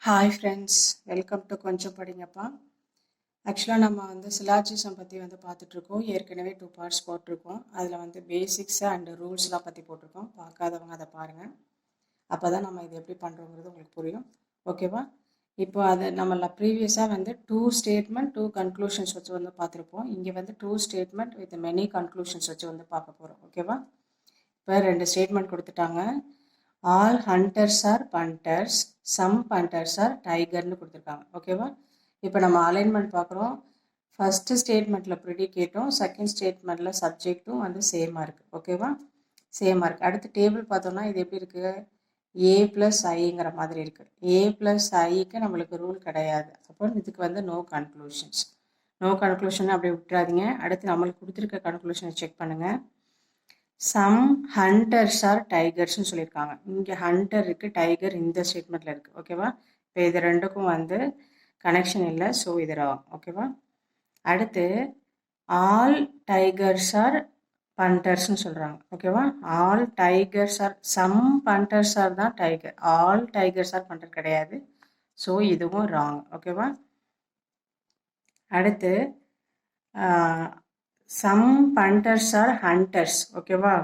Hi friends, welcome to கொஞ்சம் படிங்கப்பா. ஆக்சுவலாக நம்ம சிலாஜிசம் பற்றி பார்த்துட்ருக்கோம். ஏற்கனவே 2 பார்ட்ஸ் போட்டிருக்கோம். அதில் பேசிக்ஸு அண்டு ரூல்ஸ்லாம் பற்றி போட்டிருக்கோம். பார்க்காதவங்க அதை பாருங்கள். அப்போ தான் நம்ம இது எப்படி பண்ணுறோங்கிறது உங்களுக்கு புரியும். ஓகேவா? இப்போ அது நம்மள ப்ரீவியஸாக 2 ஸ்டேட்மெண்ட் 2 கன்க்ளூஷன்ஸ் வச்சு பார்த்துருப்போம். இங்கே 2 ஸ்டேட்மெண்ட் வித் மெனி கன்க்ளூஷன்ஸ் வச்சு பார்க்க போகிறோம். ஓகேவா? இப்போ 2 ஸ்டேட்மெண்ட் கொடுத்துட்டாங்க. All hunters are punters, some punters are டைகர்னு கொடுத்துருக்காங்க. ஓகேவா? இப்போ நம்ம அலைன்மெண்ட் பார்க்குறோம். ஃபஸ்ட்டு ஸ்டேட்மெண்ட்டில் ப்ரிடிகேட்டும் செகண்ட் ஸ்டேட்மெண்ட்டில் சப்ஜெக்ட்டும் சேமாக இருக்குது. ஓகேவா? சேமாக இருக்குது. அடுத்து டேபிள் பார்த்தோம்னா இது எப்படி இருக்குது? ஏ ப்ளஸ் ஐங்கிற மாதிரி இருக்குது. ஏ ப்ளஸ் ஐக்கு நம்மளுக்கு ரூல் கிடையாது. அப்போ இதுக்கு நோ கன்க்ளூஷன்ஸ். நோ கன்க்ளூஷன் அப்படி விட்டுறாதீங்க. அடுத்து நம்மளுக்கு கொடுத்துருக்க கன்க்ளூஷனை செக் பண்ணுங்கள். சம் ஹண்டர்ஸ் ஆர் டைகர்ஸ்னு சொல்லியிருக்காங்க. இங்கே ஹண்டர் இருக்குது, டைகர் இந்த ஸ்டேட்மெண்ட்டில் இருக்குது. ஓகேவா? இப்போ இது ரெண்டுக்கும் கனெக்ஷன் இல்லை. ஸோ இது ராங். ஓகேவா? அடுத்து ஆல் டைகர்ஸ் ஆர் பண்டர்ஸ்னு சொல்கிறாங்க. ஓகேவா? All tigers are, some punters are தான் tiger, all tigers are punter கிடையாது. ஸோ இதுவும் ராங். ஓகேவா? அடுத்து சம் பண்டர்ஸ் ஆர் ஹண்டர்ஸ். ஓகேவா?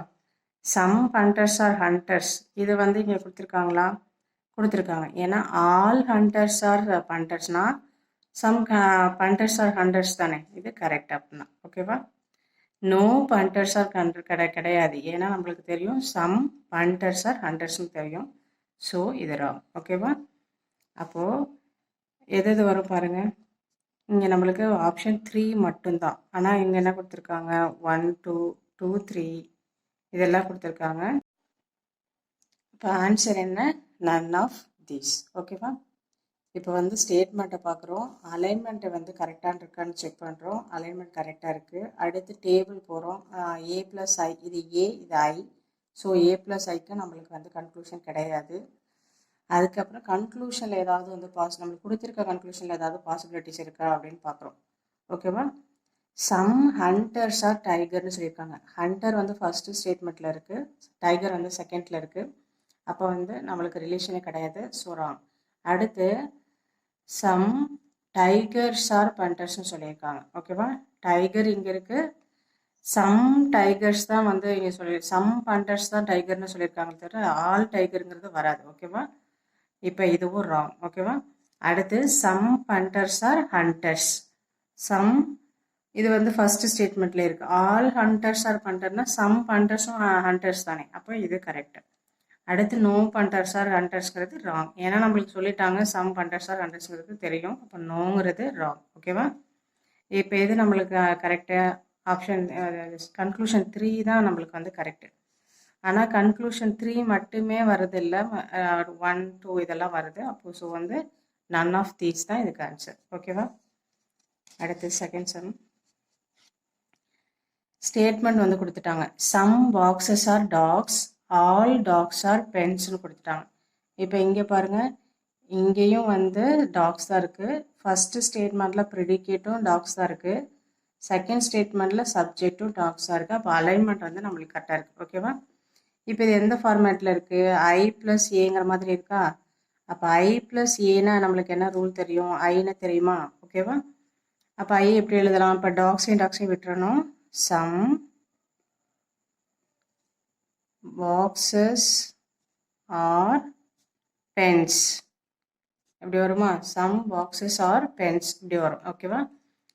சம் பண்டர்ஸ் ஆர் ஹண்டர்ஸ் இது இங்கே கொடுத்துருக்காங்களா? கொடுத்துருக்காங்க. ஏன்னா ஆல் ஹண்டர்ஸ் ஆர் பண்டர்ஸ்னா சம் பண்டர்ஸ் ஆர் ஹண்டர்ஸ் தானே. இது கரெக்ட் அப்படின்னா. ஓகேவா? நோ பண்டர்ஸ் ஆர் கிடையாது. ஏன்னா நம்மளுக்கு தெரியும் சம் பண்டர்ஸ் ஆர் ஹண்டர்ஸ்னு தெரியும். ஸோ இது ராங். ஓகேவா? அப்போது எது வரும் பாருங்கள். இங்கே நம்மளுக்கு ஆப்ஷன் 3 மட்டும்தான். ஆனால் இங்கே என்ன கொடுத்துருக்காங்க? 1 2 2 3 இதெல்லாம் கொடுத்துருக்காங்க. இப்போ ஆன்சர் என்ன? None of these. ஓகேவா? இப்போ ஸ்டேட்மெண்ட்டை பார்க்குறோம். அலைன்மெண்ட்டை கரெக்டாக இருக்கான்னு செக் பண்ணுறோம். அலைன்மெண்ட் கரெக்டாக இருக்குது. அடுத்து டேபிள் போகிறோம். ஏ ப்ளஸ் ஐ, இது ஏ இது ஐ. ஸோ ஏ ப்ளஸ் ஐக்கு நம்மளுக்கு கன்க்ளூஷன் கிடையாது. அதுக்கப்புறம் கன்க்ளூஷனில் ஏதாவது நம்மளுக்கு கொடுத்துருக்க கன்க்ளூஷனில் ஏதாவது பாசிபிலிட்டிஸ் இருக்கா அப்படின்னு பார்க்குறோம். ஓகேவா? சம் ஹண்டர்ஸ் ஆர் டைகர்னு சொல்லியிருக்காங்க. ஹண்டர் ஃபஸ்ட்டு ஸ்டேட்மெண்ட்டில் இருக்குது, டைகர் செகண்டில் இருக்குது. அப்போ நம்மளுக்கு ரிலேஷனே கிடையாது. So wrong. அடுத்து சம் டைகர்ஸ் ஆர் பண்டர்ஸ்னு சொல்லியிருக்காங்க. ஓகேவா? டைகர் இங்கே இருக்குது, சம் டைகர்ஸ் தான் இங்கே சம் பண்டர்ஸ் தான் டைகர்னு சொல்லியிருக்காங்க தவிர ஆல் டைகருங்கிறது வராது. ஓகேவா? இப்போ இதுவும் ராங். ஓகேவா? அடுத்து some punters are hunters. Some இது ஃபர்ஸ்ட் ஸ்டேட்மெண்ட்ல இருக்கு. ஆல் ஹண்டர்ஸ் ஆர் பண்டர்னா சம் பண்டர்ஸும் ஹண்டர்ஸ் தானே. அப்போ இது கரெக்ட். அடுத்து நோ பண்டர்ஸ் ஆர் ஹண்டர்ஸ்ங்கிறது ராங். ஏன்னா நம்மளுக்கு சொல்லிட்டாங்க சம் பண்டர்ஸ் ஆர் ஹண்டர்ஸ்ங்கிறது தெரியும். அப்போ நோங்கிறது ராங். ஓகேவா? இப்போ இது நம்மளுக்கு கரெக்டு. ஆப்ஷன் கன்க்ளூஷன் 3 தான் நம்மளுக்கு கரெக்டு. ஆனால் கன்க்ளூஷன் 3 மட்டுமே வருது இல்லை, 1 2 இதெல்லாம் வருது. அப்போ ஸோ நன் ஆஃப் தீஸ் தான் இதுக்கு ஆன்சர். ஓகேவா? அடுத்து செகண்ட் சம். ஸ்டேட்மெண்ட் கொடுத்துட்டாங்க. Some boxes are dogs, all dogs are பென்ஸ்னு கொடுத்துட்டாங்க. இப்போ இங்கே பாருங்கள், இங்கேயும் டாக்ஸ் தான் இருக்குது. ஃபஸ்ட்டு ஸ்டேட்மெண்ட்டில் ப்ரிடிகேட்டும் டாக்ஸ் தான் இருக்குது. செகண்ட் ஸ்டேட்மெண்ட்டில் சப்ஜெக்டும் டாக்ஸ் தான் இருக்குது. அப்போ அலைன்மெண்ட் நம்மளுக்கு கரெக்டாக இருக்குது. ஓகேவா? இப்போ இது எந்த ஃபார்மேட்டில் இருக்குது? ஐ ப்ளஸ் ஏங்கிற மாதிரி இருக்கா? அப்போ ஐ ப்ளஸ் ஏன்னா நம்மளுக்கு என்ன ரூல் தெரியும்? ஐன்னு தெரியுமா? ஓகேவா? அப்போ ஐ எப்படி எழுதலாம்? இப்போ டாக்ஸையும் விட்டுறணும். சம் பாக்ஸஸ் ஆர் பென்ஸ் இப்படி வருமா? சம் பாக்ஸஸ் ஆர் பென்ஸ் இப்படி வரும். ஓகேவா?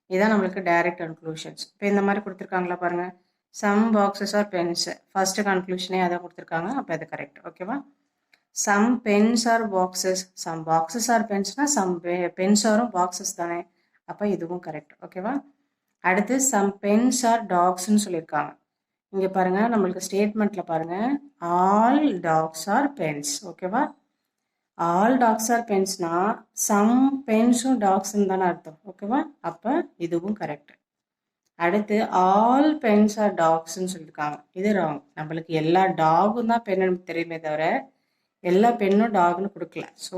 இதுதான் நம்மளுக்கு டைரக்ட் கன்க்ளூஷன்ஸ். இப்போ இந்த மாதிரி கொடுத்துருக்காங்களா பாருங்கள். Some boxes are pens, first கன்க்ளூஷனே அதை கொடுத்துருக்காங்க. அப்போ அது கரெக்ட். ஓகேவா? Some pens are boxes, some boxes are பென்ஸ்னால் சம் பென்ஸ் ஆரும் பாக்ஸஸ் தானே. அப்போ இதுவும் கரெக்ட். ஓகேவா? அடுத்து சம் பென்ஸ் ஆர் டாக்ஸ்ன்னு சொல்லியிருக்காங்க. இங்கே பாருங்கள், நம்மளுக்கு ஸ்டேட்மெண்ட்டில் பாருங்கள், ஆல் டாக்ஸ் ஆர் பென்ஸ். ஓகேவா? ஆல் டாக்ஸ் ஆர் பென்ஸ்னா சம் பென்ஸும் டாக்ஸ்ன்னு தானே அர்த்தம். ஓகேவா? அப்போ இதுவும் கரெக்ட். அடுத்து ஆல் பென்ஸ் ஆர் டாக்ஸ்ன்னு சொல்லியிருக்காங்க. இது ராங். நம்மளுக்கு எல்லா டாகும் தான் பென்னு தெரியுமே தவிர எல்லா பெண்ணும் டாக்னு கொடுக்கல. ஸோ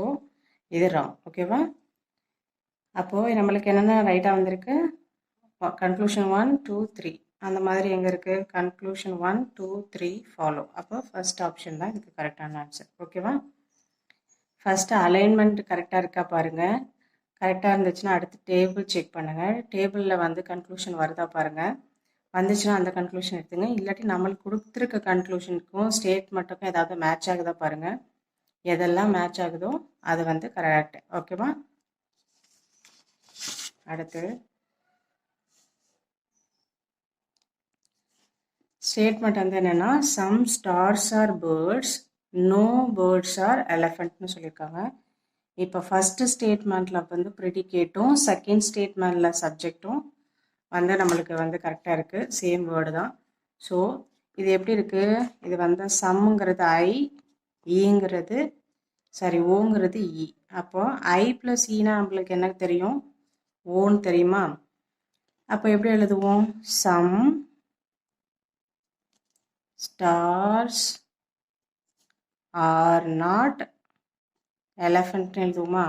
இது ராங். ஓகேவா? அப்போது நம்மளுக்கு என்னென்ன ரைட்டாக வந்திருக்கு? கன்க்ளூஷன் 1 2 3 அந்த மாதிரி எங்கே இருக்குது? Conclusion 1 2 3 follow. அப்போ ஃபர்ஸ்ட் ஆப்ஷன் தான் இதுக்கு கரெக்டான ஆன்சர். ஓகேவா? ஃபஸ்ட்டு அலைன்மெண்ட் கரெக்டாக இருக்கா பாருங்கள். கரெக்டாக இருந்துச்சுன்னா அடுத்து டேபிள் செக் பண்ணுங்கள். டேபிளில் வந்து கன்க்ளூஷன் வருதா பாருங்கள். வந்துச்சுன்னா அந்த கன்க்ளூஷன் எடுத்துங்க. இல்லாட்டி நம்மளுக்கு கொடுத்துருக்க கன்க்ளூஷனுக்கும் ஸ்டேட்மெண்ட்டுக்கும் ஏதாவது மேட்ச் ஆகுதா பாருங்கள். எதெல்லாம் மேட்ச் ஆகுதோ அது வந்து கரெக்ட். ஓகேவா? அடுத்து ஸ்டேட்மெண்ட் வந்து என்னென்னா, some stars are birds, no birds are எலஃபண்ட்னு சொல்லியிருக்காங்க. இப்போ ஃபஸ்ட்டு ஸ்டேட்மெண்ட்டில் வந்து ப்ரிடிகேட்டும் செகண்ட் ஸ்டேட்மெண்ட்டில் சப்ஜெக்டும் வந்து நம்மளுக்கு வந்து கரெக்டாக இருக்குது. சேம் வேர்டு தான். ஸோ இது எப்படி இருக்குது? இது வந்து சம்முங்கிறது ஐ, ஈங்கிறது ஓங்கிறது இ. அப்போ ஐ ப்ளஸ் ஈனா நம்மளுக்கு என்ன தெரியும்? ஓன்னு தெரியுமா? அப்போ எப்படி எழுதுவோம்? சம் ஸ்டார்ஸ் ஆர் நாட் எலஃபண்ட்னு எழுதுவோமா?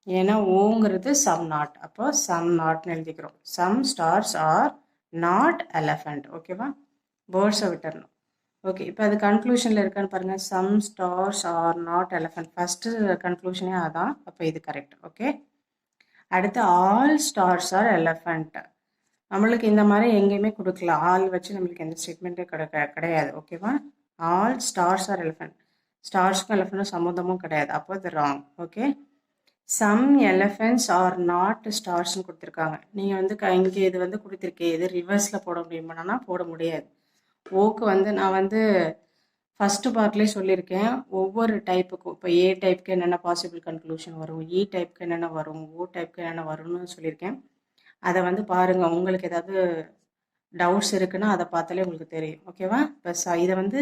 ஏன்னா ஓங்கிறது சம் நாட். அப்போ சம் நாட்னு எழுதிக்கிறோம். Some stars are not elephant. ஓகேவா? பேர்ட்ஸை விட்டுறணும். ஓகே, இப்போ அது கன்க்ளூஷனில் இருக்கான்னு பாருங்கள். Some stars are not elephant. First கன்க்ளூஷனே அதான். அப்போ இது கரெக்ட். ஓகே, அடுத்து ஆல் ஸ்டார்ஸ் ஆர் எலஃபண்ட். நம்மளுக்கு இந்த மாதிரி எங்கேயுமே கொடுக்கல. ஆல் வச்சு நம்மளுக்கு எந்த ஸ்டேட்மெண்ட்டே கிடையாது. ஓகேவா? All stars are elephant. ஸ்டார்ஸ்க்கும் எலஃபண்ட்டும் சம்மந்தமும் கிடையாது. அப்போ இது wrong. Okay, some elephants are not ஸ்டார்ஸ்ன்னு கொடுத்துருக்காங்க. நீங்கள் வந்து இங்கே இது வந்து கொடுத்துருக்கேன், இது ரிவர்ஸில் போட முடியுமானா போட முடியாது. ஓக்கு வந்து நான் வந்து ஃபஸ்ட்டு பார்ட்லேயே சொல்லியிருக்கேன். ஒவ்வொரு டைப்புக்கும் இப்போ ஏ டைப்புக்கு என்னென்ன பாசிபிள் கன்க்ளூஷன் வரும், இ டைப்புக்கு என்னென்ன வரும், ஓ டைப்புக்கு என்னென்ன வரும்னு சொல்லியிருக்கேன். அதை வந்து பாருங்கள். உங்களுக்கு ஏதாவது டவுட்ஸ் இருக்குன்னா அதை பார்த்தாலே உங்களுக்கு தெரியும். ஓகேவா? இப்போ இதை வந்து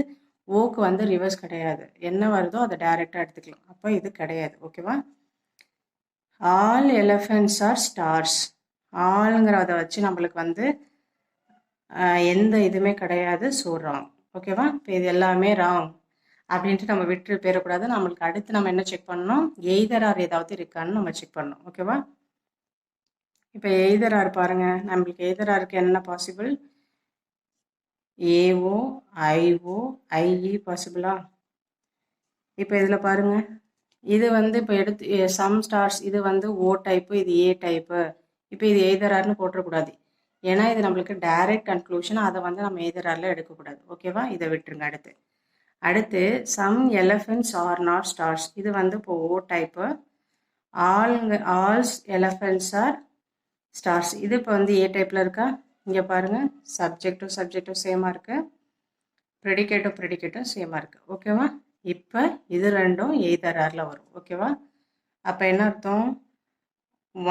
ஓக்கு வந்து ரிவர்ஸ் கிடையாது. என்ன வருதோ அதை டைரெக்டாக எடுத்துக்கலாம். அப்போ இது கிடையாது. ஓகேவா? All elephants are stars. ஆளுங்கிறத வச்சு நம்மளுக்கு வந்து எந்த இதுவுமே கிடையாது. So wrong. ஓகேவா? இப்போ இது எல்லாமே ராங் அப்படின்ட்டு நம்ம விட்டு போயிடக்கூடாது. நம்மளுக்கு அடுத்து நம்ம என்ன செக் பண்ணணும்? எய்தர் ஆர் ஏதாவது இருக்கான்னு நம்ம செக் பண்ணணும். ஓகேவா? இப்போ எய்தர் ஆர் பாருங்கள். நம்மளுக்கு எய்தர் ஆருக்கு என்ன பாசிபிள்? ஏஓ, ஐஓ, ஐஇ பாசிபிளா? இப்போ இதில் பாருங்கள். இது வந்து இப்போ எடுத்து சம் ஸ்டார்ஸ், இது வந்து ஓ டைப்பு, இது ஏ டைப்பு. இப்போ இது எய்தரார்னு போட்டுறக்கூடாது. ஏன்னா இது நம்மளுக்கு டைரக்ட் கன்க்ளூஷன். அதை வந்து நம்ம எய்தராரில் எடுக்கக்கூடாது. ஓகேவா? இதை விட்டுருங்க. அடுத்து some elephants are not stars. இது வந்து இப்போ ஓ டைப்பு. ஆல்ஸ் எலஃபென்ட்ஸ் ஆர் ஸ்டார்ஸ். இது இப்போ வந்து ஏ டைப்பில் இருக்கா? இங்கே பாருங்கள். சப்ஜெக்டும் சேமாக இருக்குது. ப்ரெடிகேட்டும் சேமாக இருக்குது. ஓகேவா? இப்போ இது ரெண்டும் எய்தர் ஆரில் வரும். ஓகேவா? அப்போ என்ன அர்த்தம்?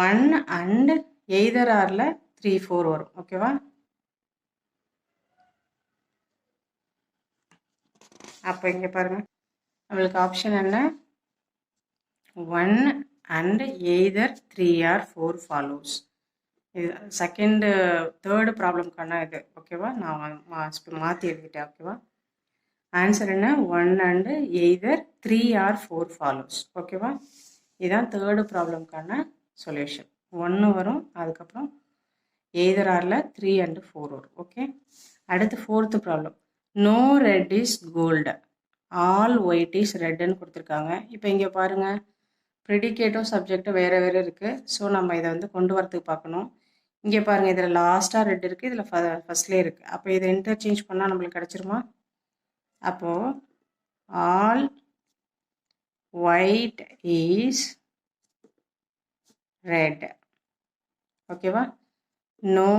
1 அண்ட் எய்தர் ஆரில் 3, 4 வரும். ஓகேவா? அப்போ இங்கே பாருங்கள். நம்மளுக்கு ஆப்ஷன் என்ன? 1 அண்ட் எய்தர் 3 or 4 ஃபாலோஸ். இது செகண்டு தேர்டு ப்ராப்ளம்க்கான இது. ஓகேவா? நான் மாற்றி எழுதிட்டேன். ஓகேவா? ஆன்சர் என்ன? 1 அண்டு எய்தர் 3 or 4 ஃபாலோஸ். ஓகேவா? இதுதான் தேர்டு ப்ராப்ளம்க்கான சொல்யூஷன். 1 வரும், அதுக்கப்புறம் எய்தர் ஆரில் 3 and 4 வரும். ஓகே, அடுத்து fourth problem. No red is gold, all white is ரெட்டுன்னு கொடுத்துருக்காங்க. இப்போ இங்கே பாருங்கள், ப்ரிடிகேட்டும் சப்ஜெக்டும் வேறு வேறு இருக்குது. ஸோ நம்ம இதை வந்து கொண்டு வரத்துக்கு பார்க்கணும். இங்கே பாருங்கள், இதில் லாஸ்ட்டாக ரெட் இருக்குது, இதில் ஃபஸ்ட்லேயே இருக்குது. அப்போ இதை இன்டர்சேஞ்ச் பண்ணால் நம்மளுக்கு கிடச்சிருமா? அப்போது ஆல் ஒயிட் இஸ் ரெட். ஓகேவா? No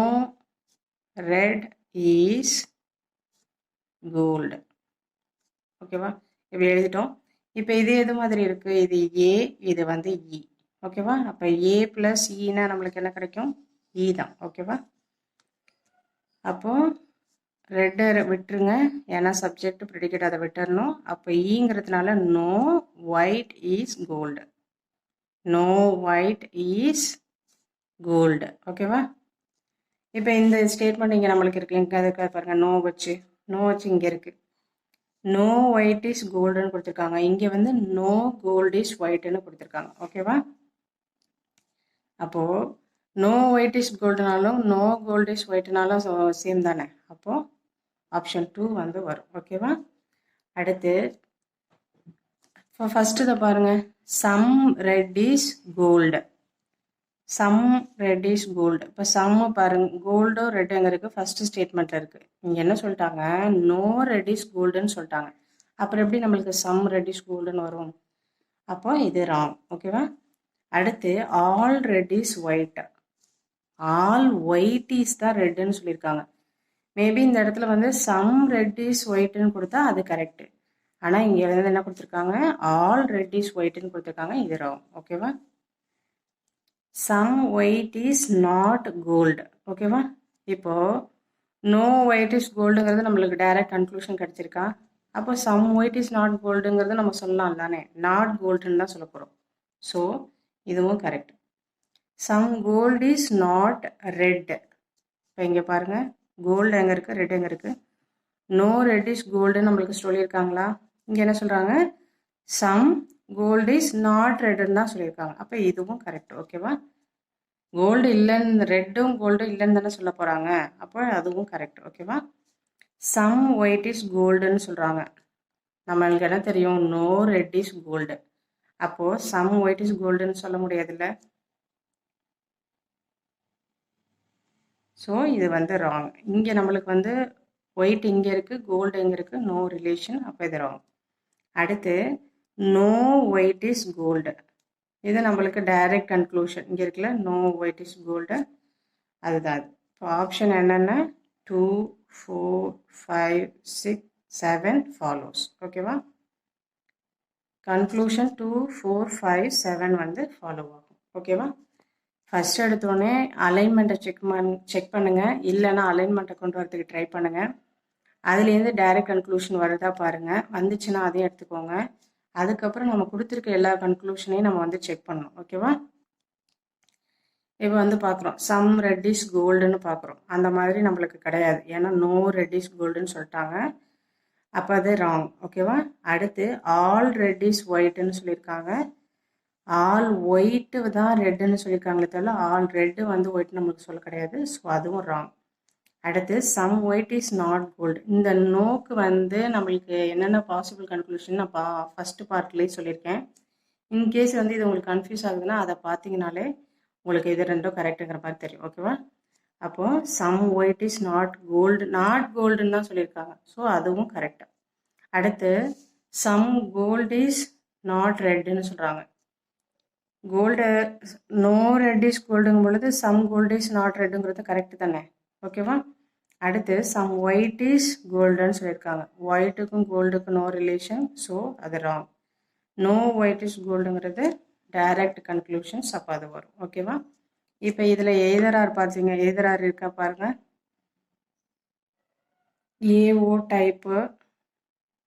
red is gold. ஓகேவா? இப்படி எழுதிட்டோம். இப்போ இது எது மாதிரி இருக்குது? இது ஏ, இது வந்து இ. ஓகேவா? அப்போ ஏ ப்ளஸ் இனா நம்மளுக்கு என்ன கிடைக்கும்? இ தான். ஓகேவா? அப்போது ரெட்டை விட்டுருங்க, ஏன்னா சப்ஜெக்ட் ப்ரெடிகேட் அதை விட்டுறணும். அப்போ ஈங்கிறதுனால no white is gold. No white is gold. ஓகேவா? இப்போ இந்த ஸ்டேட்மெண்ட் இங்கே நம்மளுக்கு இருக்குது. இங்கே அதுக்காக பாருங்கள், நோ வச்சு இங்கே இருக்குது. நோ ஒயிட் இஸ் கோல்டுன்னு கொடுத்துருக்காங்க. இங்கே வந்து நோ கோல்டு இஸ் ஒயிட்டுன்னு கொடுத்துருக்காங்க. ஓகேவா? அப்போது நோ ஒயிட் இஸ் கோல்டுனாலும் நோ கோல்டு இஸ் ஒயிட்னாலும் சேம் தானே. அப்போது ஆப்ஷன் 2 வந்து வரும். ஓகேவா? அடுத்து இப்போ ஃபஸ்ட்டு இதை பாருங்கள், some red is gold. Some red is gold. இப்போ சம்மு பாருங்க, கோல்டோ ரெட் எங்கே இருக்குது, ஃபஸ்ட்டு ஸ்டேட்மெண்ட்டில் இருக்குது. இங்கே என்ன சொல்லிட்டாங்க, நோ ரெட் இஸ் கோல்டுன்னு சொல்லிட்டாங்க. அப்புறம் எப்படி நம்மளுக்கு சம் ரெட் இஸ் கோல்டுன்னு வரும்? அப்போ இது ராங். ஓகேவா? அடுத்து all red is white. All white is தான் ரெட்டுன்னு சொல்லியிருக்காங்க. மேபி இந்த இடத்துல வந்து சம் ரெட் இஸ் ஒயிட்னு கொடுத்தா அது கரெக்டு. ஆனால் இங்கே வந்து என்ன கொடுத்துருக்காங்க, ஆல் ரெட் இஸ் ஒயிட்னு கொடுத்துருக்காங்க. இது ராங். ஓகேவா? Some white is not gold. ஓகேவா? இப்போது நோ ஒயிட் இஸ் கோல்டுங்கிறது நம்மளுக்கு டைரக்ட் கன்க்ளூஷன் கிடச்சிருக்கா? அப்போ சம் ஒயிட் இஸ் நாட் கோல்டுங்கிறது நம்ம சொல்லலாம் தானே, நாட் கோல்டுன்னு தான் சொல்ல போகிறோம். ஸோ இதுவும் correct. Some gold is not red. இப்போ இங்கே பாருங்கள், கோல்டு எங்கே இருக்குது, ரெட் எங்கே இருக்குது? நோ ரெட் இஸ் கோல்டுன்னு நம்மளுக்கு சொல்லியிருக்காங்களா? இங்கே என்ன சொல்கிறாங்க, சம் கோல்டு இஸ் நாட் ரெட்டுன்னு தான் சொல்லியிருக்காங்க. அப்போ இதுவும் கரெக்ட். ஓகேவா? கோல்டு இல்லைன்னு, ரெட்டும் கோல்டும் இல்லைன்னு தானே சொல்ல போகிறாங்க. அப்போ அதுவும் கரெக்ட். ஓகேவா? சம் ஒயிட் இஸ் கோல்டுன்னு சொல்கிறாங்க. நம்மளுக்கு என்ன தெரியும், நோ ரெட் இஸ் கோல்டு. அப்போது சம் ஒயிட் இஸ் கோல்டுன்னு சொல்ல முடியாதுல்ல. ஸோ இது வந்து ராங். இங்கே நம்மளுக்கு வந்து ஒயிட் இங்கே இருக்குது, கோல்டு எங்கே இருக்குது, நோ ரிலேஷன். அப்போ இது ராங். அடுத்து நோ ஒயிட் இஸ் கோல்டு. இது நம்மளுக்கு டைரக்ட் கன்க்ளூஷன். இங்கே இருக்குல்ல, நோ ஒயிட் இஸ் கோல்டு, அதுதான் அது. இப்போ ஆப்ஷன் என்னென்ன, 2, 4, 5, 6, 7 ஃபாலோஸ். ஓகேவா? கன்க்ளூஷன் 2, 4, 5, 7 வந்து ஃபாலோ ஆகும். ஓகேவா? ஃபஸ்ட் எடுத்தோடனே அலைன்மெண்ட்டை செக் பண்ணுங்கள். இல்லைன்னா அலைன்மெண்ட்டை கொண்டு வரதுக்கு ட்ரை பண்ணுங்கள். அதுலேருந்து டைரக்ட் கன்க்ளூஷன் வருதா பாருங்கள். வந்துச்சுன்னா அதையும் எடுத்துக்கோங்க. அதுக்கப்புறம் நம்ம கொடுத்துருக்க எல்லா கன்க்ளூஷனையும் நம்ம வந்து செக் பண்ணணும். ஓகேவா? இப்போ வந்து பார்க்குறோம், சம் ரெட் இஸ் கோல்டுன்னு பார்க்குறோம். அந்த மாதிரி நம்மளுக்கு கிடையாது. ஏன்னா நோ ரெட் இஸ் கோல்டுன்னு சொல்லிட்டாங்க. அப்போ அது ராங். ஓகேவா? அடுத்து ஆல் ரெட் இஸ் ஒயிட்டுன்னு சொல்லியிருக்காங்க. ஆல் ஒயிட்டு தான் ரெட்டுன்னு சொல்லியிருக்காங்களே தவிர ஆல் ரெட்டு வந்து ஒயிட் நம்மளுக்கு சொல்ல கிடையாது. ஸோ அதுவும் ராங். அடுத்து some white is not gold. இந்த நோக்கு வந்து நம்மளுக்கு என்னென்ன பாசிபிள் கன்க்ளூஷன் நான் ஃபஸ்ட்டு பார்ட்லேயே சொல்லியிருக்கேன். இன்கேஸ் வந்து இது உங்களுக்கு கன்ஃபியூஸ் ஆகுதுன்னா அதை பார்த்தீங்கனாலே உங்களுக்கு இது ரெண்டும் கரெக்டுங்கிற மாதிரி தெரியும். ஓகேவா? அப்போது some white is not gold, not கோல்டுன்னு தான் சொல்லியிருக்காங்க. ஸோ அதுவும் கரெக்டாக. அடுத்து சம் கோல்டு இஸ் நாட் ரெட்டுன்னு சொல்கிறாங்க. கோல்டு நோ ரெட் இஸ் கோல்டுங்கும் பொழுது சம் கோல்டு இஸ் நாட் ரெட்டுங்கிறது கரெக்டு தானே. ஓகேவா? அடுத்து சம் ஒயிட் இஸ் கோல்டுன்னு சொல்லியிருக்காங்க. ஒயிட்டுக்கும் கோல்டுக்கும் நோ ரிலேஷன். ஸோ அது ராங். நோ ஒயிட் இஸ் கோல்டுங்கிறது டைரக்ட் கன்க்ளூஷன்ஸ். அப்போ அது வரும். ஓகேவா? இப்போ இதில் எய்தரார் பார்த்தீங்க, எய்தரார் இருக்கா பாருங்கள். ஏஓ டைப்பு,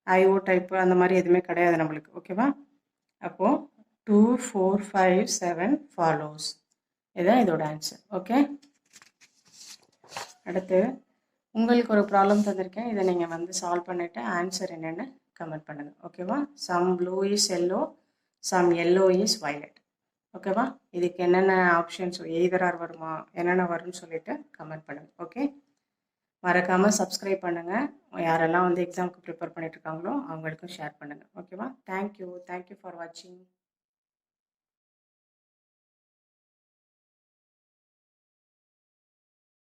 ஐஓ டைப்பு அந்த மாதிரி எதுவுமே கிடையாது நம்மளுக்கு. ஓகேவா? அப்போது 2, 4, 5, 7 ஃபாலோஸ். இதுதான் இதோட ஆன்சர். ஓகே. அடுத்து உங்களுக்கு ஒரு ப்ராப்ளம் தந்திருக்கேன். இதை நீங்கள் வந்து சால்வ் பண்ணிவிட்டு ஆன்சர் என்னென்னு கமெண்ட் பண்ணுங்கள். ஓகேவா? Some blue is yellow, some yellow is violet. ஓகேவா? இதுக்கு என்னென்ன ஆப்ஷன்ஸ் எய்தரார் வருமா, என்னென்ன வரும்னு சொல்லிவிட்டு கமெண்ட் பண்ணுங்கள். ஓகே. மறக்காமல் சப்ஸ்கிரைப் பண்ணுங்கள். யாரெல்லாம் வந்து எக்ஸாமுக்கு ப்ரிப்பேர் பண்ணிகிட்ருக்காங்களோ அவங்களுக்கும் ஷேர் பண்ணுங்கள். ஓகேவா? தேங்க்யூ ஃபார் வாட்சிங்.